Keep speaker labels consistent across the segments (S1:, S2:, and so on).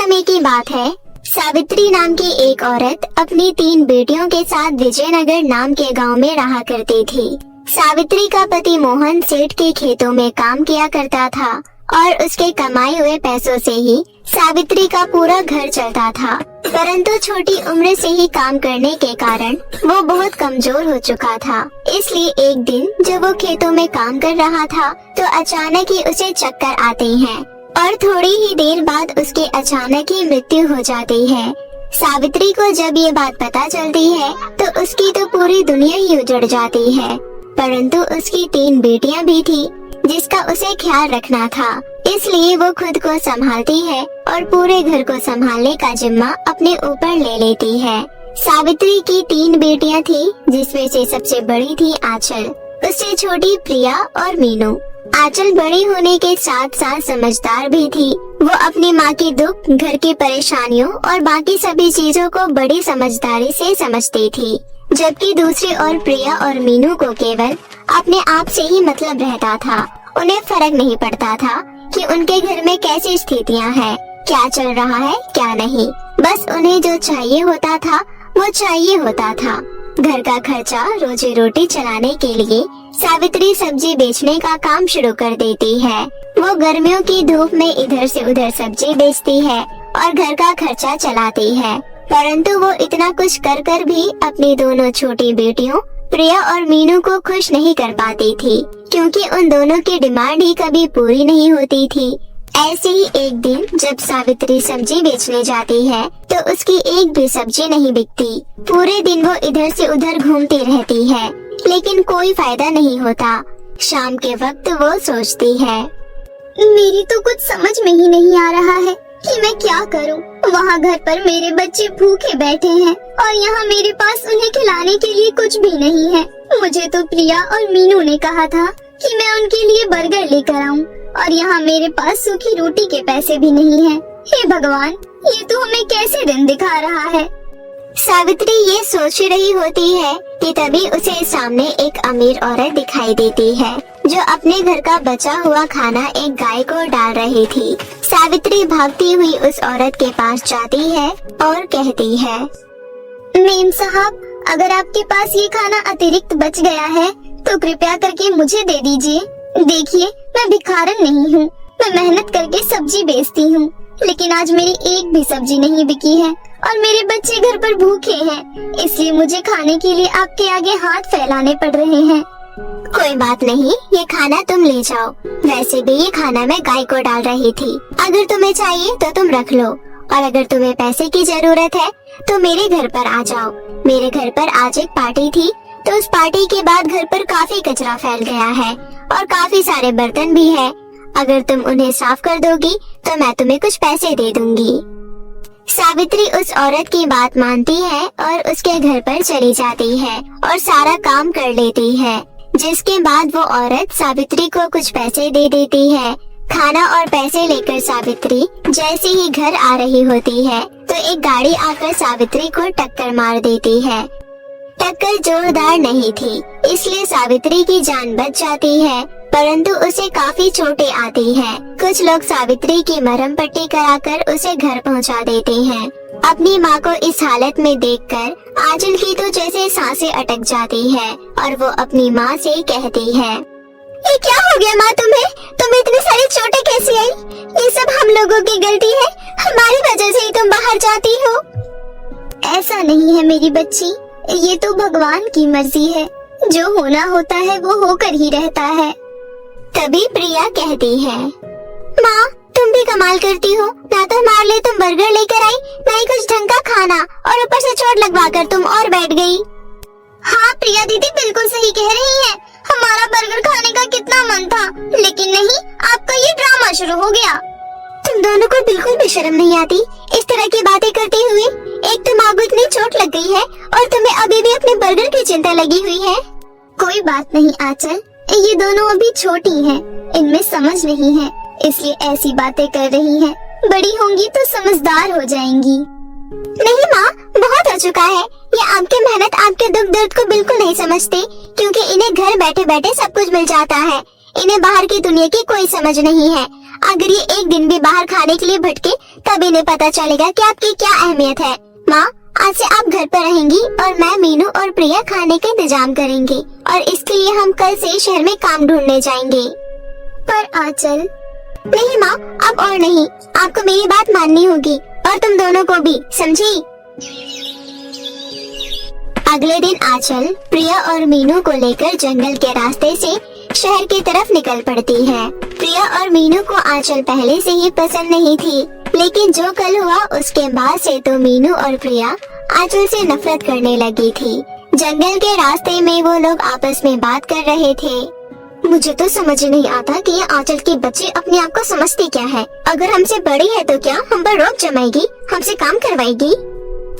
S1: समय की बात है। सावित्री नाम की एक औरत अपनी 3 बेटियों के साथ विजयनगर नाम के गांव में रहा करती थी। सावित्री का पति मोहन सेठ के खेतों में काम किया करता था और उसके कमाए हुए पैसों से ही सावित्री का पूरा घर चलता था। परंतु छोटी उम्र से ही काम करने के कारण वो बहुत कमजोर हो चुका था। इसलिए एक दिन जब वो खेतों में काम कर रहा था तो अचानक ही उसे चक्कर आते हैं और थोड़ी ही देर बाद उसके अचानक ही मृत्यु हो जाती है। सावित्री को जब ये बात पता चलती है तो उसकी तो पूरी दुनिया ही उजड़ जाती है। परंतु उसकी 3 बेटियां भी थी जिसका उसे ख्याल रखना था, इसलिए वो खुद को संभालती है और पूरे घर को संभालने का जिम्मा अपने ऊपर ले लेती है। सावित्री की 3 बेटियां थी जिसमें से सबसे बड़ी थी आंचल, उससे छोटी प्रिया और मीनू। आंचल बड़ी होने के साथ साथ समझदार भी थी। वो अपनी माँ की दुख, घर की परेशानियों और बाकी सभी चीजों को बड़ी समझदारी से समझती थी, जबकि दूसरी ओर प्रिया और मीनू को केवल अपने आप से ही मतलब रहता था। उन्हें फर्क नहीं पड़ता था कि उनके घर में कैसी स्थितियाँ हैं, क्या चल रहा है क्या नहीं। बस उन्हें जो चाहिए होता था वो चाहिए होता था। घर का खर्चा, रोजी रोटी चलाने के लिए सावित्री सब्जी बेचने का काम शुरू कर देती है। वो गर्मियों की धूप में इधर से उधर सब्जी बेचती है और घर का खर्चा चलाती है। परंतु वो इतना कुछ कर कर भी अपनी दोनों छोटी बेटियों प्रिया और मीनू को खुश नहीं कर पाती थी, क्योंकि उन दोनों की डिमांड ही कभी पूरी नहीं होती थी। ऐसे ही एक दिन जब सावित्री सब्जी बेचने जाती है तो उसकी एक भी सब्जी नहीं बिकती। पूरे दिन वो इधर से उधर घूमती रहती है, लेकिन कोई फायदा नहीं होता। शाम के वक्त वो सोचती है, मेरी तो कुछ समझ में ही नहीं आ रहा है कि मैं क्या करूं। वहाँ घर पर मेरे बच्चे भूखे बैठे हैं और यहाँ मेरे पास उन्हें खिलाने के लिए कुछ भी नहीं है। मुझे तो प्रिया और मीनू ने कहा था कि मैं उनके लिए बर्गर लेकर आऊं और यहाँ मेरे पास सूखी रोटी के पैसे भी नहीं हैं। हे भगवान, ये तो हमें कैसे दिन दिखा रहा है। सावित्री ये सोच रही होती है कि तभी उसे सामने एक अमीर औरत दिखाई देती है जो अपने घर का बचा हुआ खाना एक गाय को डाल रही थी। सावित्री भागती हुई उस औरत के पास जाती है और कहती है, मेम साहब, अगर आपके पास ये खाना अतिरिक्त बच गया है तो कृपया करके मुझे दे दीजिए। देखिए, मैं भिखारन नहीं हूँ, मैं मेहनत करके सब्जी बेचती हूँ, लेकिन आज मेरी एक भी सब्जी नहीं बिकी है और मेरे बच्चे घर पर भूखे हैं, इसलिए मुझे खाने के लिए आपके आगे हाथ फैलाने पड़ रहे हैं। कोई बात नहीं, ये खाना तुम ले जाओ। वैसे भी ये खाना मैं गाय को डाल रही थी। अगर तुम्हें चाहिए तो तुम रख लो, और अगर तुम्हें पैसे की जरूरत है तो मेरे घर पर आ जाओ। मेरे घर पर आज एक पार्टी थी, तो उस पार्टी के बाद घर पर काफी कचरा फैल गया है और काफी सारे बर्तन भी है। अगर तुम उन्हें साफ कर दोगी तो मैं तुम्हें कुछ पैसे दे दूंगी। सावित्री उस औरत की बात मानती है और उसके घर पर चली जाती है और सारा काम कर लेती है, जिसके बाद वो औरत सावित्री को कुछ पैसे दे देती है। खाना और पैसे लेकर सावित्री जैसे ही घर आ रही होती है तो एक गाड़ी आकर सावित्री को टक्कर मार देती है। टक्कर जोरदार नहीं थी, इसलिए सावित्री की जान बच जाती है, परंतु उसे काफी चोटें आती हैं। कुछ लोग सावित्री की मरहम पट्टी कराकर उसे घर पहुंचा देते हैं। अपनी माँ को इस हालत में देखकर आंचल की तो जैसे सांसें अटक जाती है और वो अपनी माँ से कहती है, ये क्या हो गया माँ तुम्हें? तुम्हें इतनी सारी चोटें कैसी आई? ये सब हम लोगों की गलती है, हमारी वजह से ही तुम बाहर जाती हो। ऐसा नहीं है मेरी बच्ची, ये तो भगवान की मर्जी है, जो होना होता है वो होकर ही रहता है। तभी प्रिया कहती है, माँ तुम भी कमाल करती हो, ना तो हमारे लिए तुम बर्गर लेकर आई, ना ही कुछ ढंग का खाना, और ऊपर से चोट लगवाकर तुम और बैठ गई। हाँ प्रिया दीदी बिल्कुल सही कह रही है, हमारा बर्गर खाने का कितना मन था, लेकिन नहीं, आपका ये ड्रामा शुरू हो गया। तुम दोनों को बिल्कुल भी शर्म नहीं आती इस तरह की बातें करते हुए। एक तो माँ को इतनी चोट लग गई है और तुम्हें अभी भी अपने बर्गर की चिंता लगी हुई है। कोई बात नहीं आंचल, ये दोनों अभी छोटी हैं, इनमें समझ नहीं है, इसलिए ऐसी बातें कर रही हैं। बड़ी होंगी तो समझदार हो जाएंगी। नहीं माँ, बहुत हो चुका है, ये आपकी मेहनत आपके दुख दर्द को बिल्कुल नहीं समझते, क्योंकि इन्हें घर बैठे बैठे सब कुछ मिल जाता है। इन्हें बाहर की दुनिया की कोई समझ नहीं है। अगर ये एक दिन भी बाहर खाने के लिए भटके तभी इन्हें पता चलेगा कि आपकी क्या अहमियत है। माँ, आज से आप घर पर रहेंगी और मैं, मीनू और प्रिया खाने का इंतजाम करेंगे और इसके लिए हम कल से शहर में काम ढूंढने जाएंगे। पर आंचल। नहीं माँ, अब और नहीं, आपको मेरी बात माननी होगी और तुम दोनों को भी, समझी? अगले दिन आंचल प्रिया और मीनू को लेकर जंगल के रास्ते से शहर की तरफ निकल पड़ती है। प्रिया और मीनू को आंचल पहले से ही पसंद नहीं थी, लेकिन जो कल हुआ उसके बाद से तो मीनू और प्रिया आंचल से नफरत करने लगी थी। जंगल के रास्ते में वो लोग आपस में बात कर रहे थे। मुझे तो समझ नहीं आता कि ये आंचल की बच्ची अपने आप को समझती क्या है। अगर हमसे बड़ी है तो क्या हम पर रोक जमाएगी, हमसे काम करवाएगी?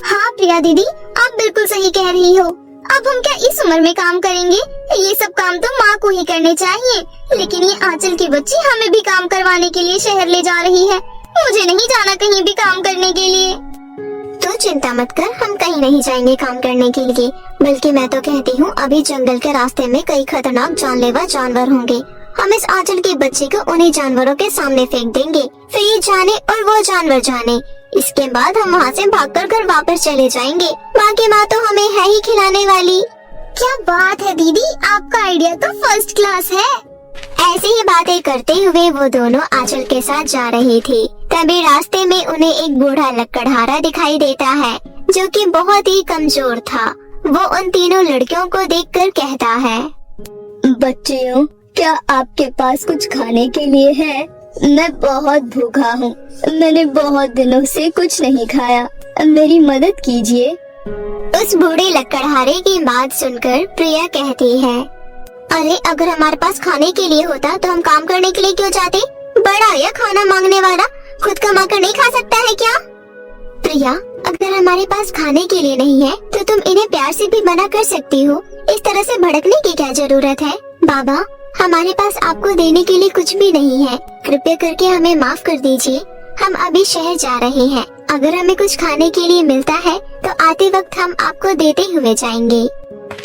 S1: हाँ प्रिया दीदी, आप बिल्कुल सही कह रही हो। अब हम क्या इस उम्र में काम करेंगे? ये सब काम तो माँ को ही करने चाहिए, लेकिन ये आंचल की बच्ची हमें भी काम करवाने के लिए शहर ले जा रही है। मुझे नहीं जाना कहीं भी काम करने के लिए। तो चिंता मत कर, हम कहीं नहीं जाएंगे काम करने के लिए। बल्कि मैं तो कहती हूँ अभी जंगल के रास्ते में कई खतरनाक जानलेवा जानवर होंगे। हम इस आंचल की बच्ची को उन्हीं जानवरों के सामने फेंक देंगे, फिर ये जाने और वो जानवर जाने। इसके बाद हम वहाँ से भागकर घर वापस चले जाएंगे। माँ की माँ तो हमें है ही खिलाने वाली। क्या बात है दीदी, आपका आइडिया तो फर्स्ट क्लास है। ऐसी ही बातें करते हुए वो दोनों आंचल के साथ जा रही थी। तभी रास्ते में उन्हें एक बूढ़ा लकड़हारा दिखाई देता है, जो कि बहुत ही कमजोर था। वो उन तीनों लड़कियों को देखकर कहता है,
S2: बच्चियों, क्या आपके पास कुछ खाने के लिए है? मैं बहुत भूखा हूँ, मैंने बहुत दिनों से कुछ नहीं खाया, मेरी मदद कीजिए।
S1: उस बूढ़े लकड़हारे की बात सुनकर प्रिया कहती है, अरे अगर हमारे पास खाने के लिए होता तो हम काम करने के लिए क्यों जाते? बड़ा या खाना मांगने वाला, खुद कमा कर नहीं खा सकता है क्या? प्रिया, अगर हमारे पास खाने के लिए नहीं है तो तुम इन्हें प्यार से भी मना कर सकती हो। इस तरह से भड़कने की क्या जरूरत है? बाबा, हमारे पास आपको देने के लिए कुछ भी नहीं है, कृपया करके हमें माफ कर दीजिए। हम अभी शहर जा रहे हैं, अगर हमें कुछ खाने के लिए मिलता है तो आते वक्त हम आपको देते हुए जाएंगे।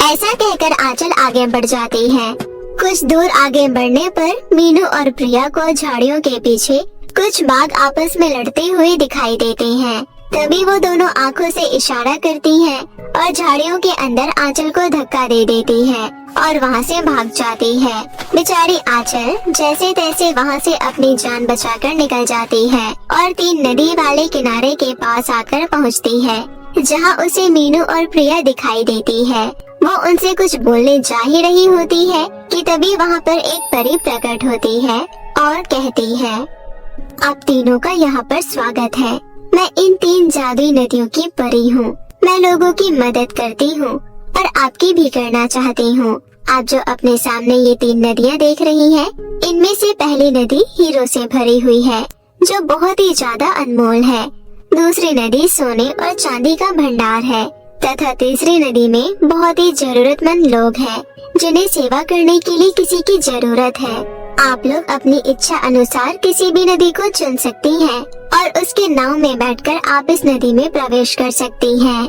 S1: ऐसा कहकर आंचल आगे बढ़ जाती है। कुछ दूर आगे बढ़ने पर मीनू और प्रिया को झाड़ियों के पीछे कुछ बाघ आपस में लड़ते हुए दिखाई देते हैं। तभी वो दोनों आंखों से इशारा करती हैं और झाड़ियों के अंदर आंचल को धक्का दे देती है और वहाँ से भाग जाती है। बेचारी आंचल जैसे तैसे वहाँ से अपनी जान बचाकर निकल जाती है और तीन नदी वाले किनारे के पास आकर पहुँचती है, जहाँ उसे मीनू और प्रिया दिखाई देती है। वो उनसे कुछ बोलने जा ही रही होती है कि तभी वहाँ पर एक परी प्रकट होती है और कहती है, आप तीनों का यहाँ पर स्वागत है। मैं इन तीन जादुई नदियों की परी हूँ। मैं लोगों की मदद करती हूँ और आपकी भी करना चाहती हूँ। आप जो अपने सामने ये तीन नदियाँ देख रही हैं, इनमें से पहली नदी हीरो से भरी हुई है, जो बहुत ही ज्यादा अनमोल है। दूसरी नदी सोने और चांदी का भंडार है तथा तीसरी नदी में बहुत ही जरूरतमंद लोग हैं, जिन्हें सेवा करने के लिए किसी की जरूरत है। आप लोग अपनी इच्छा अनुसार किसी भी नदी को चुन सकती हैं और उसके नाव में बैठकर आप इस नदी में प्रवेश कर सकती हैं।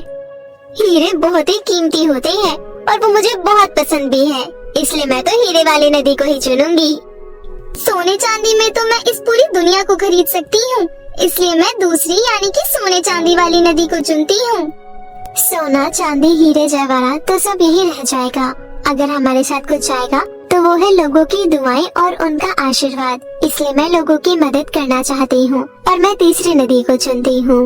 S1: हीरे बहुत ही कीमती होते हैं और वो मुझे बहुत पसंद भी है, इसलिए मैं तो हीरे वाली नदी को ही चुनूंगी। सोने चांदी में तो मैं इस पूरी दुनिया को खरीद सकती हूँ, इसलिए मैं दूसरी यानी कि सोने चांदी वाली नदी को चुनती हूँ। सोना, चांदी, हीरे, जवाहरात तो सब यही रह जाएगा। अगर हमारे साथ कुछ आएगा तो वो है लोगों की दुआएं और उनका आशीर्वाद। इसलिए मैं लोगों की मदद करना चाहती हूँ और मैं तीसरी नदी को चुनती हूँ।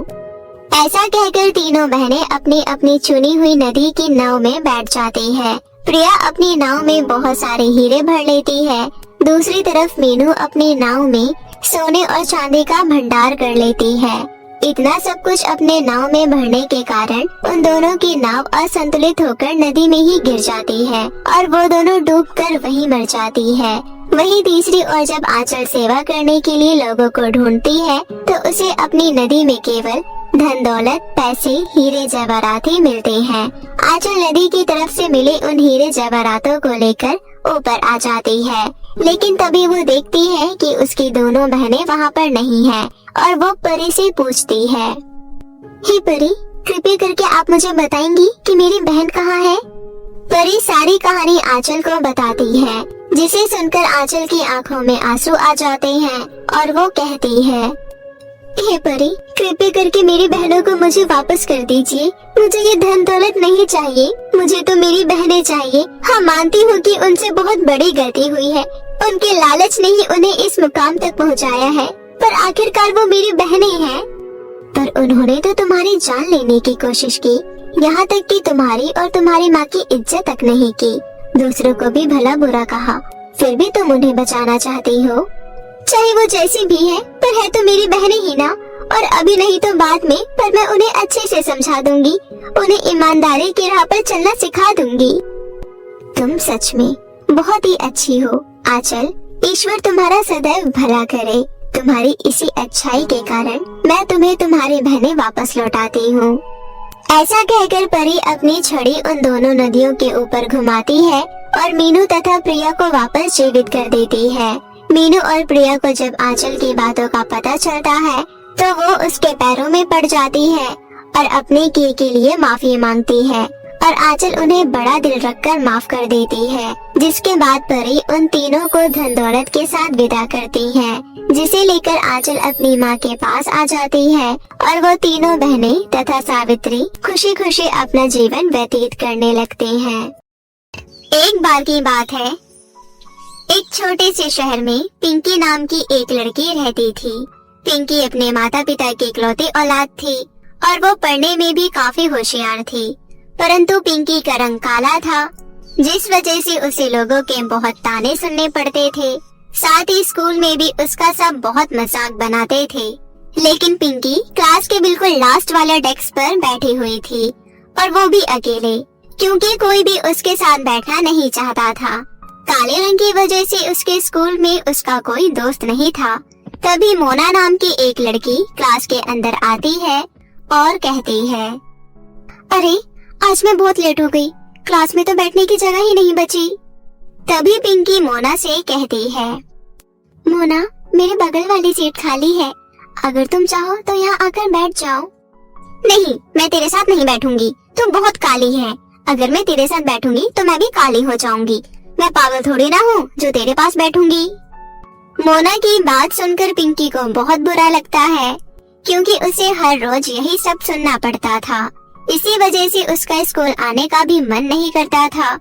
S1: ऐसा कहकर तीनों बहनें अपनी अपनी चुनी हुई नदी की नाव में बैठ जाती है। प्रिया अपनी नाव में बहुत सारे हीरे भर लेती है। दूसरी तरफ मीनू अपनी नाव में सोने और चांदी का भंडार कर लेती है। इतना सब कुछ अपने नाव में भरने के कारण उन दोनों की नाव असंतुलित होकर नदी में ही गिर जाती है और वो दोनों डूबकर वहीं मर जाती है। वहीं तीसरी ओर जब आंचल सेवा करने के लिए लोगों को ढूंढती है तो उसे अपनी नदी में केवल धन दौलत, पैसे, हीरे, जवाहरात ही मिलते हैं। आंचल नदी की तरफ से मिले उन हीरे जवाहरातों को लेकर ऊपर आ जाती है, लेकिन तभी वो देखती है कि उसकी दोनों बहनें वहाँ पर नहीं हैं और वो परी से पूछती है, हे परी, कृपया करके आप मुझे बताएंगी कि मेरी बहन कहाँ है? परी सारी कहानी आंचल को बताती है, जिसे सुनकर आंचल की आंखों में आंसू आ जाते हैं और वो कहती है, हे परी, कृपया करके मेरी बहनों को मुझे वापस कर दीजिए। मुझे ये धन दौलत नहीं चाहिए, मुझे तो मेरी बहनें चाहिए। हाँ, मानती हूँ कि उनसे बहुत बड़ी गलती हुई है, उनके लालच ने ही उन्हें इस मुकाम तक पहुँचाया है, पर आखिरकार वो मेरी बहनें हैं। पर उन्होंने तो तुम्हारी जान लेने की कोशिश की, यहाँ तक कि तुम्हारी और तुम्हारी माँ की इज्जत तक नहीं की, दूसरों को भी भला बुरा कहा, फिर भी तुम उन्हें बचाना चाहती हो। चाहे वो जैसी भी है, पर है तो मेरी बहनें ही ना, और अभी नहीं तो बाद में, पर मैं उन्हें अच्छे से समझा दूंगी, उन्हें ईमानदारी की राह पर चलना सिखा दूंगी। तुम सच में बहुत ही अच्छी हो आंचल, ईश्वर तुम्हारा सदैव भला करे। तुम्हारी इसी अच्छाई के कारण मैं तुम्हें तुम्हारी बहनें वापस लौटाती हूँ। ऐसा कहकर परी अपनी छड़ी उन दोनों नदियों के ऊपर घुमाती है और मीनू तथा प्रिया को वापस जीवित कर देती है। मीनू और प्रिया को जब आंचल की बातों का पता चलता है तो वो उसके पैरों में पड़ जाती है और अपने किए के लिए माफी मांगती है, और आंचल उन्हें बड़ा दिल रखकर माफ कर देती है। जिसके बाद परी उन तीनों को धन दौलत के साथ विदा करती है, जिसे लेकर आंचल अपनी माँ के पास आ जाती है और वो तीनों बहनें तथा सावित्री खुशी खुशी अपना जीवन व्यतीत करने लगती हैं। एक बार की बात है, एक छोटे से शहर में पिंकी नाम की एक लड़की रहती थी। पिंकी अपने माता पिता की इकलौती औलाद थी और वो पढ़ने में भी काफी होशियार थी, परंतु पिंकी का रंग काला था, जिस वजह से उसे लोगों के बहुत ताने सुनने पड़ते थे। साथ ही स्कूल में भी उसका सब बहुत मजाक बनाते थे। लेकिन पिंकी क्लास के बिल्कुल लास्ट वाले डेस्क पर बैठी हुई थी, और वो भी अकेले, क्योंकि कोई भी उसके साथ बैठना नहीं चाहता था। काले रंग की वजह से उसके स्कूल में उसका कोई दोस्त नहीं था। तभी मोना नाम की एक लड़की क्लास के अंदर आती है और कहती है, अरे आज मैं बहुत लेट हो गई, क्लास में तो बैठने की जगह ही नहीं बची। तभी पिंकी मोना से कहती है, मोना मेरे बगल वाली सीट खाली है, अगर तुम चाहो तो यहाँ आकर बैठ जाओ। नहीं, मैं तेरे साथ नहीं बैठूंगी, तू बहुत काली है, अगर मैं तेरे साथ बैठूंगी तो मैं भी काली हो जाऊंगी, मैं पागल थोड़ी ना हूँ जो तेरे पास बैठूंगी। मोना की बात सुनकर पिंकी को बहुत बुरा लगता है, क्योंकि उसे हर रोज यही सब सुनना पड़ता था। इसी वजह से उसका स्कूल आने का भी मन नहीं करता था।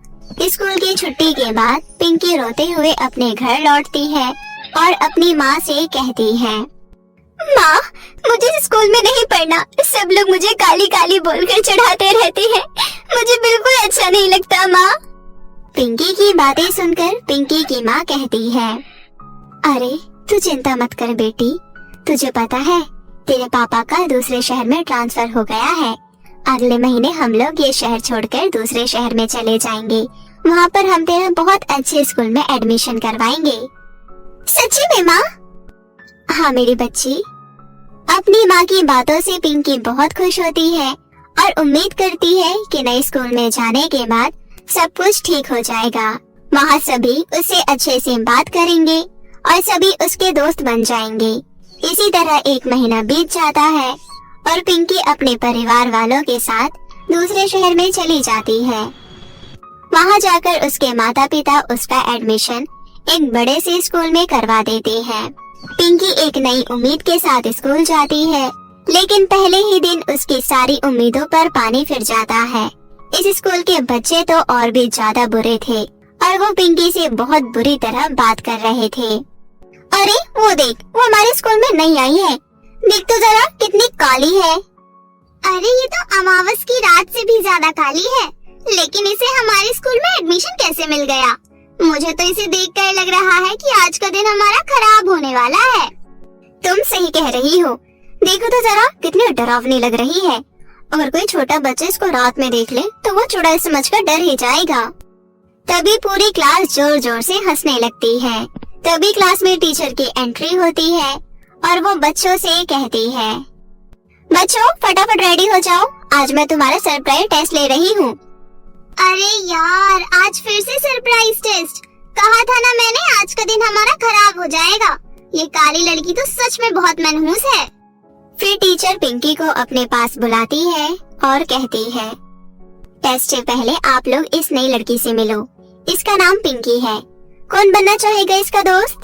S1: स्कूल की छुट्टी के बाद पिंकी रोते हुए अपने घर लौटती है और अपनी माँ से कहती है, माँ मुझे स्कूल में नहीं पढ़ना, सब लोग मुझे काली काली बोलकर चढ़ाते रहते हैं, मुझे बिल्कुल अच्छा नहीं लगता माँ। पिंकी की बातें सुनकर पिंकी की माँ कहती है, अरे तू चिंता मत कर बेटी, तुझे पता है तेरे पापा का दूसरे शहर में ट्रांसफर हो गया है, अगले महीने हम लोग ये शहर छोड़कर दूसरे शहर में चले जाएंगे, वहाँ पर हम तेरा बहुत अच्छे स्कूल में एडमिशन करवाएंगे। सच्ची में माँ? हाँ मेरी बच्ची। अपनी माँ की बातों से पिंकी बहुत खुश होती है और उम्मीद करती है कि नए स्कूल में जाने के बाद सब कुछ ठीक हो जाएगा, वहाँ सभी उससे अच्छे से बात करेंगे और सभी उसके दोस्त बन जाएंगे। इसी तरह एक महीना बीत जाता है और पिंकी अपने परिवार वालों के साथ दूसरे शहर में चली जाती है। वहाँ जाकर उसके माता पिता उसका एडमिशन एक बड़े से स्कूल में करवा देते हैं। पिंकी एक नई उम्मीद के साथ स्कूल जाती है, लेकिन पहले ही दिन उसकी सारी उम्मीदों पर पानी फिर जाता है। इस स्कूल के बच्चे तो और भी ज्यादा बुरे थे और वो पिंकी से बहुत बुरी तरह बात कर रहे थे। अरे वो देख, वो हमारे स्कूल में नहीं आई है, देख तो जरा कितनी काली है। अरे ये तो अमावस की रात से भी ज्यादा काली है, लेकिन इसे हमारे स्कूल में एडमिशन कैसे मिल गया? मुझे तो इसे देखकर लग रहा है कि आज का दिन हमारा खराब होने वाला है। तुम सही कह रही हो, देखो तो जरा कितनी डरावनी लग रही है। अगर कोई छोटा बच्चा इसको रात में देख ले तो वो चुड़ैल समझकर डर ही जाएगा। तभी पूरी क्लास जोर जोर से हंसने लगती है। तभी क्लास में टीचर की एंट्री होती है और वो बच्चों से कहती है, बच्चों फटाफट रेडी हो जाओ, आज मैं तुम्हारा सरप्राइज टेस्ट ले रही हूँ। अरे यार, आज फिर से सरप्राइज टेस्ट? कहा था ना मैंने, आज का दिन हमारा खराब हो जाएगा। ये काली लड़की तो सच में बहुत मनहूस है। फिर टीचर पिंकी को अपने पास बुलाती है और कहती है, टेस्ट से पहले आप लोग इस नई लड़की से मिलो, इसका नाम पिंकी है, कौन बनना चाहेगा इसका दोस्त?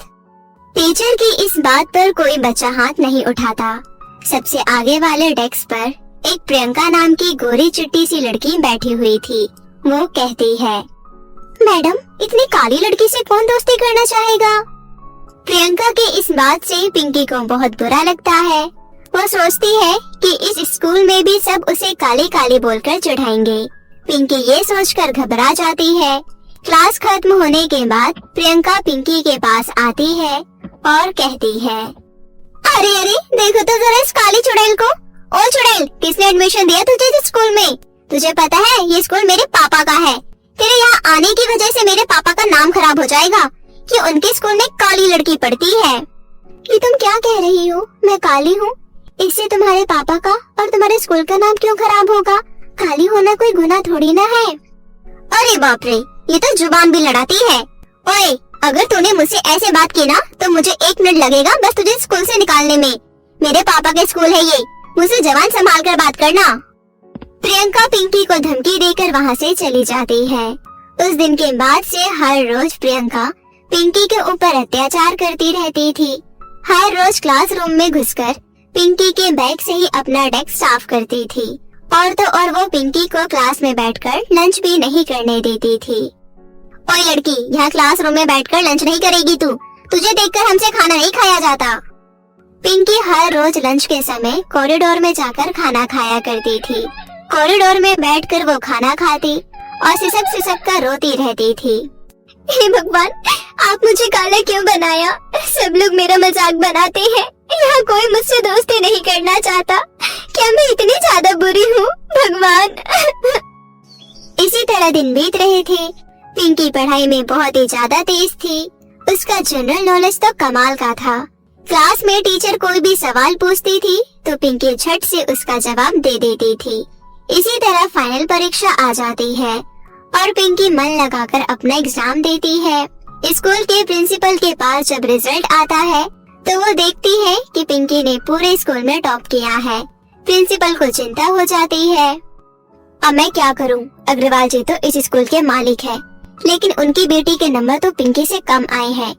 S1: टीचर की इस बात पर कोई बच्चा हाथ नहीं उठाता। सबसे आगे वाले डेस्क पर एक प्रियंका नाम की गोरी चिट्टी सी लड़की बैठी हुई थी। वो कहती है, मैडम, इतनी काली लड़की से कौन दोस्ती करना चाहेगा? प्रियंका के इस बात से पिंकी को बहुत बुरा लगता है। वो सोचती है कि इस स्कूल में भी सब उसे काली काली बोलकर चिढ़ाएंगे। पिंकी ये सोचकर घबरा जाती है। क्लास खत्म होने के बाद प्रियंका पिंकी के पास आती है और कहती है, अरे अरे, देखो तो जरा इस काली चुड़ैल को। ओ चुड़ैल, किसने एडमिशन दिया तुझे इस स्कूल में? तुझे पता है ये स्कूल मेरे पापा का है। तेरे यहाँ आने की वजह से मेरे पापा का नाम खराब हो जाएगा कि उनके स्कूल में काली लड़की पढ़ती है। ये तुम क्या कह रही हो? मैं काली हूँ? इससे तुम्हारे पापा का और तुम्हारे स्कूल का नाम क्यों खराब होगा? काली होना कोई गुनाह थोड़ी ना है। अरे बाप रे, ये तो जुबान भी लड़ाती है। ओए, अगर तूने मुझसे ऐसे बात की ना तो मुझे 1 मिनट लगेगा बस तुझे स्कूल से निकालने में। मेरे पापा के स्कूल है ये, मुझसे जबान संभाल कर बात करना। प्रियंका पिंकी को धमकी देकर वहाँ से चली जाती है। उस दिन के बाद से हर रोज प्रियंका पिंकी के ऊपर अत्याचार करती रहती थी। हर रोज क्लासरूम में घुसकर पिंकी के बैग से ही अपना डेस्क साफ करती थी। और तो और वो पिंकी को क्लास में बैठकर लंच भी नहीं करने देती थी। ओए लड़की, यहाँ क्लासरूम में बैठकर लंच नहीं करेगी तू। तुझे देखकर हमसे खाना नहीं खाया जाता। पिंकी हर रोज लंच के समय कॉरिडोर में जाकर खाना खाया करती थी। कॉरिडोर में बैठकर वो खाना खाती और सिसक कर रोती रहती थी। हे भगवान, आप मुझे काला क्यों बनाया? सब लोग मेरा मजाक बनाते हैं। यहाँ कोई मुझसे दोस्ती नहीं करना चाहता। क्या मैं इतनी ज्यादा बुरी हूँ? भगवान। इसी तरह दिन बीत रहे थे। पिंकी पढ़ाई में बहुत ही ज्यादा तेज थी। उसका जनरल नॉलेज तो कमाल का था। क्लास में टीचर कोई भी सवाल पूछती थी तो पिंकी झट से उसका जवाब दे देती थी। इसी तरह फाइनल परीक्षा आ जाती है और पिंकी मन लगाकर अपना एग्जाम देती है। स्कूल के प्रिंसिपल के पास जब रिजल्ट आता है तो वो देखती है कि पिंकी ने पूरे स्कूल में टॉप किया है। प्रिंसिपल को चिंता हो जाती है। अब मैं क्या करूं? अग्रवाल जी तो इस स्कूल के मालिक है, लेकिन उनकी बेटी के नंबर तो पिंकी से कम आए हैं।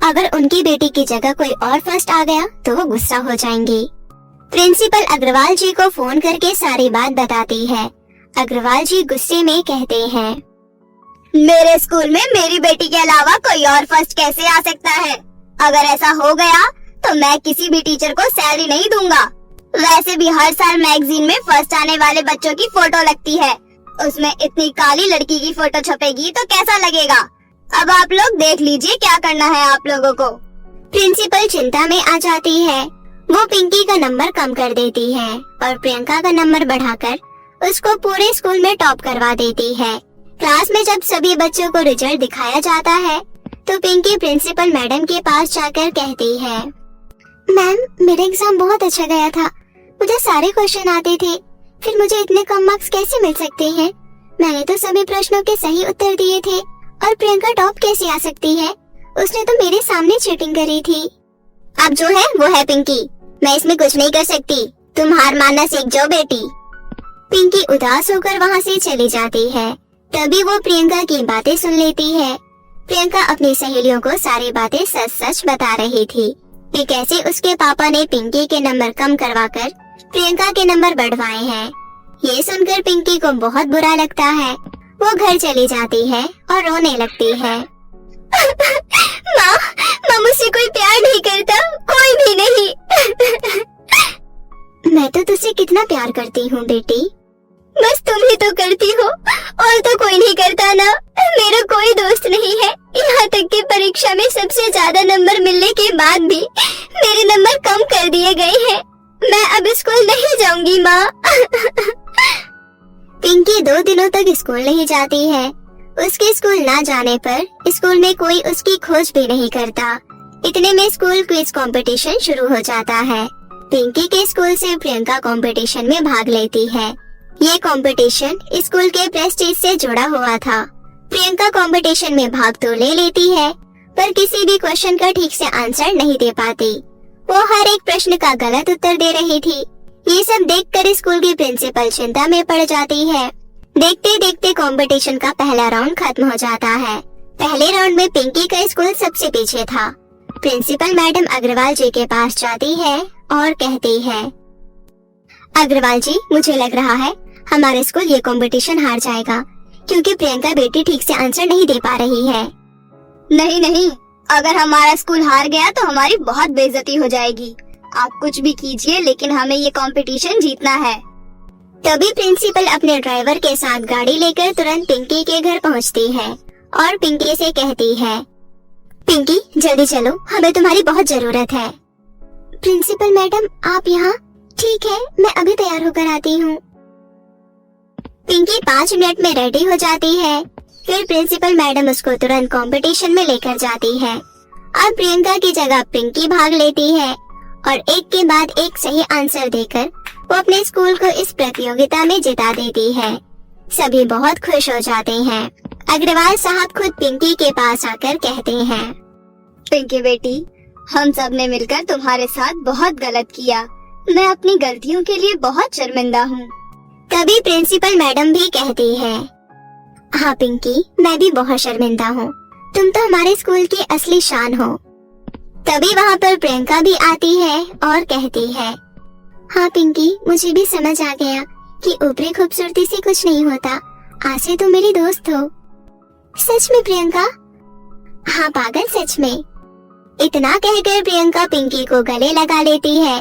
S1: अगर उनकी बेटी की जगह कोई और फर्स्ट आ गया तो वो गुस्सा हो जाएंगी। प्रिंसिपल अग्रवाल जी को फोन करके सारी बात बताती है। अग्रवाल जी गुस्से में कहते हैं, मेरे स्कूल में मेरी बेटी के अलावा कोई और फर्स्ट कैसे आ सकता है? अगर ऐसा हो गया तो मैं किसी भी टीचर को सैलरी नहीं दूंगा। वैसे भी हर साल मैगजीन में फर्स्ट आने वाले बच्चों की फोटो लगती है। उसमें इतनी काली लड़की की फोटो छपेगी तो कैसा लगेगा? अब आप लोग देख लीजिए क्या करना है आप लोगों को। प्रिंसिपल चिंता में आ जाती है। वो पिंकी का नंबर कम कर देती है और प्रियंका का नंबर बढ़ाकर उसको पूरे स्कूल में टॉप करवा देती है। क्लास में जब सभी बच्चों को रिजल्ट दिखाया जाता है तो पिंकी प्रिंसिपल मैडम के पास जाकर कहती है, मैम, मेरा एग्जाम बहुत अच्छा गया था। मुझे सारे क्वेश्चन आते थे, फिर मुझे इतने कम मार्क्स कैसे मिल सकते हैं? मैंने तो सभी प्रश्नों के सही उत्तर दिए थे और प्रियंका टॉप कैसे आ सकती है? उसने तो मेरे सामने चीटिंग करी थी। अब जो है वो है पिंकी, मैं इसमें कुछ नहीं कर सकती। तुम हार मानना सीख जाओ बेटी। पिंकी उदास होकर वहाँ से चली जाती है। तभी वो प्रियंका की बातें सुन लेती है। प्रियंका अपनी सहेलियों को सारी बातें सच सच बता रही थी कि कैसे उसके पापा ने पिंकी के नंबर कम करवाकर प्रियंका के नंबर बढ़वाए हैं। ये सुनकर पिंकी को बहुत बुरा लगता है। वो घर चली जाती है और रोने लगती है। माँ, मुझसे कोई प्यार नहीं करता, कोई भी नहीं। मैं तो तुझसे कितना प्यार करती हूँ बेटी। बस तुम ही तो करती हो, और तो कोई नहीं करता ना। मेरा कोई दोस्त नहीं है। यहाँ तक कि परीक्षा में सबसे ज्यादा नंबर मिलने के बाद भी मेरे नंबर कम कर दिए गए हैं। मैं अब स्कूल नहीं जाऊंगी माँ। पिंकी 2 दिनों तक स्कूल नहीं जाती है। उसके स्कूल ना जाने पर स्कूल में कोई उसकी खोज भी नहीं करता। इतने में स्कूल क्विज कंपटीशन शुरू हो जाता है। पिंकी के स्कूल से प्रियंका कंपटीशन में भाग लेती है। ये कंपटीशन स्कूल के प्रेस्टीज से जुड़ा हुआ था। प्रियंका कंपटीशन में भाग तो ले लेती है, पर किसी भी क्वेश्चन का ठीक से आंसर नहीं दे पाती। वो हर एक प्रश्न का गलत उत्तर दे रही थी। ये सब देखकर स्कूल की प्रिंसिपल चिंता में पड़ जाती है। देखते देखते कंपटीशन का पहला राउंड खत्म हो जाता है। पहले राउंड में पिंकी का स्कूल सबसे पीछे था। प्रिंसिपल मैडम अग्रवाल जी के पास जाती है और कहती है, अग्रवाल जी, मुझे लग रहा है हमारा स्कूल ये कंपटीशन हार जाएगा, क्योंकि प्रियंका बेटी ठीक से आंसर नहीं दे पा रही है।
S2: नहीं नहीं, अगर हमारा स्कूल हार गया तो हमारी बहुत बेइज्जती हो जाएगी। आप कुछ भी कीजिए, लेकिन हमें ये कंपटीशन जीतना है।
S1: तभी प्रिंसिपल अपने ड्राइवर के साथ गाड़ी लेकर तुरंत पिंकी के घर पहुंचती है और पिंकी से कहती है, पिंकी जल्दी चलो, हमें तुम्हारी बहुत जरूरत है। प्रिंसिपल मैडम, आप यहाँ? ठीक है, मैं अभी तैयार होकर आती हूँ। पिंकी 5 मिनट में रेडी हो जाती है। फिर प्रिंसिपल मैडम उसको तुरंत कंपटीशन में लेकर जाती है। अब प्रियंका की जगह पिंकी भाग लेती है और एक के बाद एक सही आंसर देकर वो अपने स्कूल को इस प्रतियोगिता में जिता देती है। सभी बहुत खुश हो जाते हैं। अग्रवाल साहब खुद पिंकी के पास आकर कहते हैं,
S2: पिंकी बेटी, हम सब ने मिलकर तुम्हारे साथ बहुत गलत किया। मैं अपनी गलतियों के लिए बहुत शर्मिंदा हूँ।
S1: तभी प्रिंसिपल मैडम भी कहती है, हाँ पिंकी, मैं भी बहुत शर्मिंदा हूँ। तुम तो हमारे स्कूल की असली शान हो। तभी वहाँ पर प्रियंका भी आती है और कहती है, हाँ पिंकी, मुझे भी समझ आ गया कि ऊपरी खूबसूरती से कुछ नहीं होता। आज से तुम मेरी दोस्त हो। सच में प्रियंका? हाँ पागल, सच में। इतना कहकर प्रियंका पिंकी को गले लगा लेती है।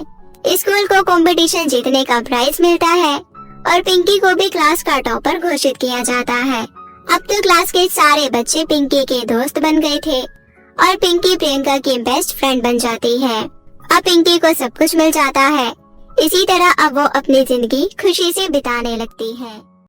S1: स्कूल को कंपटीशन जीतने का प्राइज मिलता है और पिंकी को भी क्लास का टॉपर घोषित किया जाता है। अब तो क्लास के सारे बच्चे पिंकी के दोस्त बन गए थे और पिंकी प्रियंका की बेस्ट फ्रेंड बन जाती है। अब पिंकी को सब कुछ मिल जाता है। इसी तरह अब वो अपनी जिंदगी खुशी से बिताने लगती है।